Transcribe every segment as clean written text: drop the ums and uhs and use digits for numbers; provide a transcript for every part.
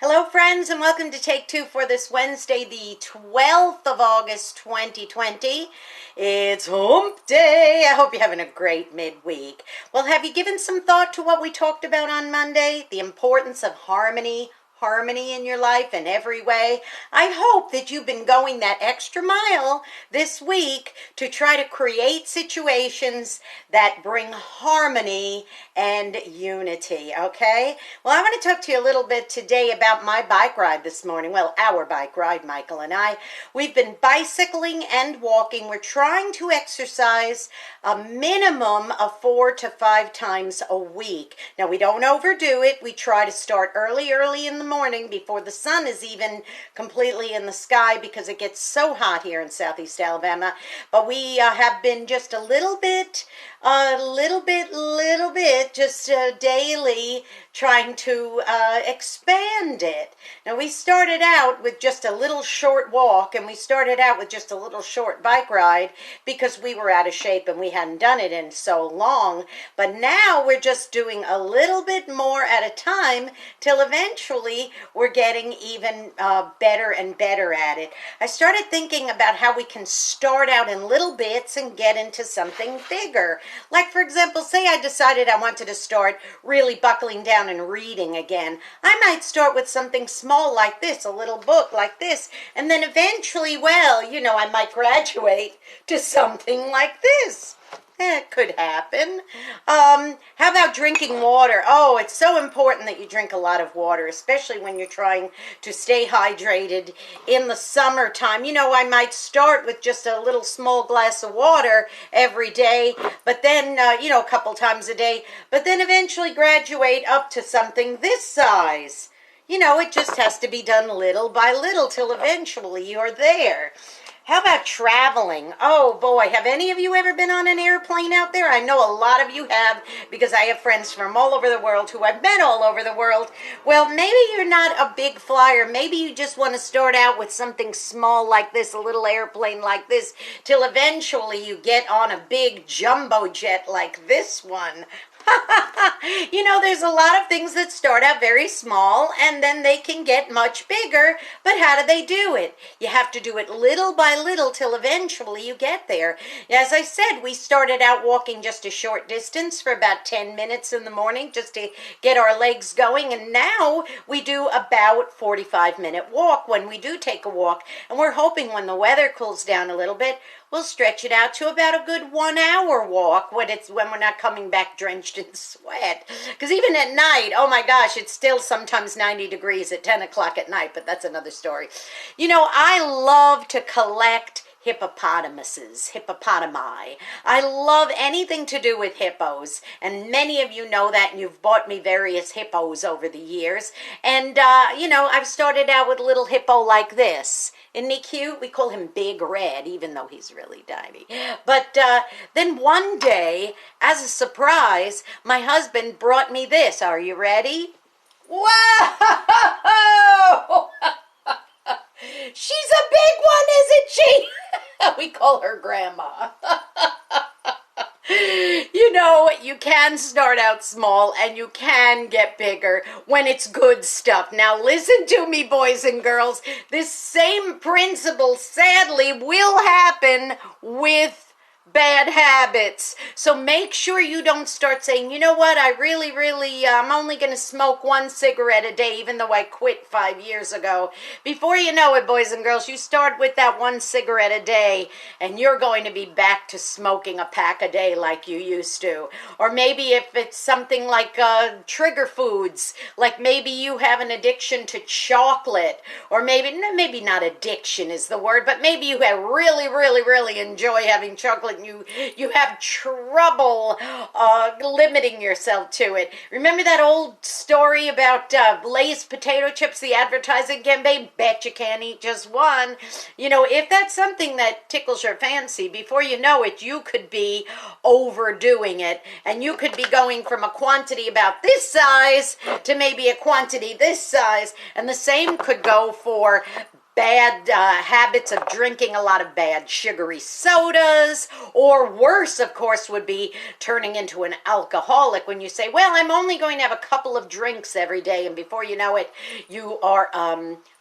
Hello friends and welcome to Take Two for this Wednesday, the 12th of August 2020. It's hump day. I hope you're having a great midweek. Well, have you given some thought to what we talked about on Monday? The importance of harmony in your life in every way. I hope that you've been going that extra mile this week to try to create situations that bring harmony and unity, okay? Well, I want to talk to you a little bit today about my bike ride this morning. Well, our bike ride, Michael and I. We've been bicycling and walking. We're trying to exercise a minimum of 4 to 5 times a week. Now, we don't overdo it. We try to start early in the morning before the sun is even completely in the sky because it gets so hot here in Southeast Alabama. But we have been just a little bit, just daily trying to expand it. Now, we started out with just a little short walk and we started out with just a little short bike ride because we were out of shape and we hadn't done it in so long. But now we're just doing a little bit more at a time till eventually we're getting even better and better at it. I started thinking about how we can start out in little bits and get into something bigger. Like, for example, say I decided I wanted to start really buckling down and reading again. I might start with something small like this, a little book like this, and then eventually, well, you know, I might graduate to something like this. It could happen. How about drinking water? Oh, it's so important that you drink a lot of water, especially when you're trying to stay hydrated in the summertime. You know, I might start with just a little small glass of water every day, but then, a couple times a day, but then eventually graduate up to something this size. You know, it just has to be done little by little till eventually you're there. How about traveling? Oh boy, have any of you ever been on an airplane out there? I know a lot of you have because I have friends from all over the world who I've met all over the world. Well, maybe you're not a big flyer. Maybe you just want to start out with something small like this, a little airplane like this, till eventually you get on a big jumbo jet like this one. You know, there's a lot of things that start out very small and then they can get much bigger, but how do they do it? You have to do it little by little till eventually you get there. As I said, we started out walking just a short distance for about 10 minutes in the morning just to get our legs going, and now we do about 45-minute walk when we do take a walk, and we're hoping when the weather cools down a little bit, we'll stretch it out to about a good 1 hour walk when we're not coming back drenched in sweat. Because even at night, oh my gosh, it's still sometimes 90 degrees at 10 o'clock at night, but that's another story. You know, I love to collect hippopotami. I love anything to do with hippos, and many of you know that, and you've bought me various hippos over the years. And, I've started out with a little hippo like this. Isn't he cute? We call him Big Red, even though he's really tiny. But then one day, as a surprise, my husband brought me this. Are you ready? Whoa! She's a big one, isn't she? We call her Grandma. You know, you can start out small and you can get bigger when it's good stuff. Now listen to me, boys and girls. This same principle, sadly, will happen with bad habits. So make sure you don't start saying, you know what, I really, I'm only going to smoke 1 cigarette a day, even though I quit 5 years ago. Before you know it, boys and girls, you start with that 1 cigarette a day, and you're going to be back to smoking a pack a day like you used to. Or maybe if it's something like trigger foods, like maybe you have an addiction to chocolate, or maybe not addiction is the word, but maybe you have really enjoy having chocolate, and you have trouble limiting yourself to it. Remember that old story about Lay's potato chips, the advertising campaign? Bet you can't eat just one. You know, if that's something that tickles your fancy, before you know it, you could be overdoing it, and you could be going from a quantity about this size to maybe a quantity this size, and the same could go for bad habits of drinking a lot of bad sugary sodas, or worse, of course, would be turning into an alcoholic when you say, well, I'm only going to have a couple of drinks every day, and before you know it, you are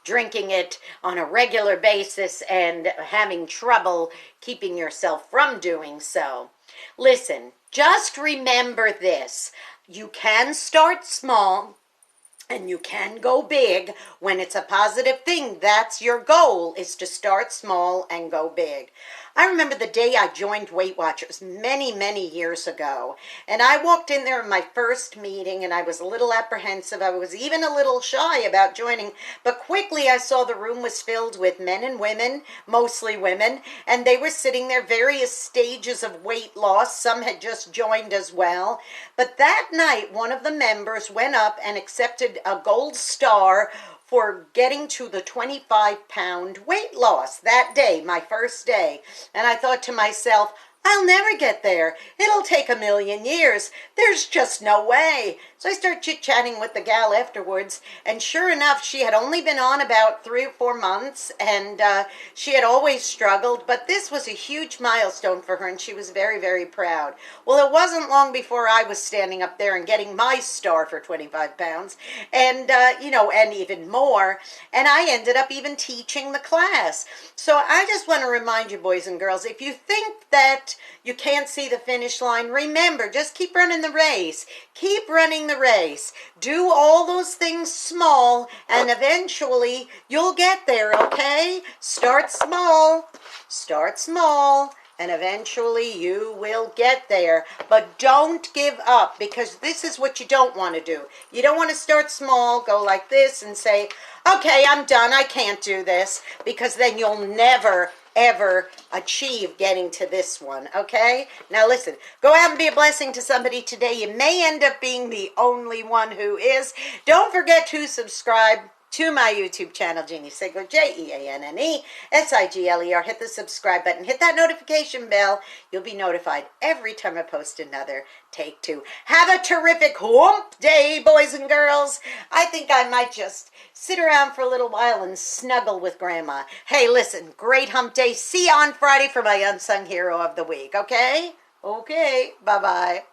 drinking it on a regular basis and having trouble keeping yourself from doing so. Listen, just remember this. You can start small and you can go big when it's a positive thing. That's your goal, is to start small and go big. I remember the day I joined Weight Watchers many, many years ago. And I walked in there in my first meeting and I was a little apprehensive. I was even a little shy about joining. But quickly I saw the room was filled with men and women, mostly women. And they were sitting there, various stages of weight loss. Some had just joined as well. But that night, one of the members went up and accepted a gold star for getting to the 25-pound weight loss that day, my first day. And I thought to myself, I'll never get there. It'll take 1,000,000 years. There's just no way. So I started chit-chatting with the gal afterwards, and sure enough, she had only been on about 3 or 4 months, and she had always struggled, but this was a huge milestone for her, and she was very, very proud. Well, it wasn't long before I was standing up there and getting my star for 25 pounds, and, and even more, and I ended up even teaching the class. So I just want to remind you, boys and girls, if you think that you can't see the finish line, remember, just keep running the race. Keep running the race. Do all those things small, and eventually you'll get there, okay? Start small, and eventually you will get there. But don't give up, because this is what you don't want to do. You don't want to start small, go like this and say, okay, I'm done, I can't do this, because then you'll never ever achieve getting to this one, okay? Now listen, go out and be a blessing to somebody today. You may end up being the only one who is. Don't forget to subscribe to my YouTube channel, Jeanne Sigler, Jeanne Sigler. Hit the subscribe button. Hit that notification bell. You'll be notified every time I post another Take Two. Have a terrific hump day, boys and girls. I think I might just sit around for a little while and snuggle with Grandma. Hey, listen, great hump day. See you on Friday for my Unsung Hero of the Week, okay? Okay, bye-bye.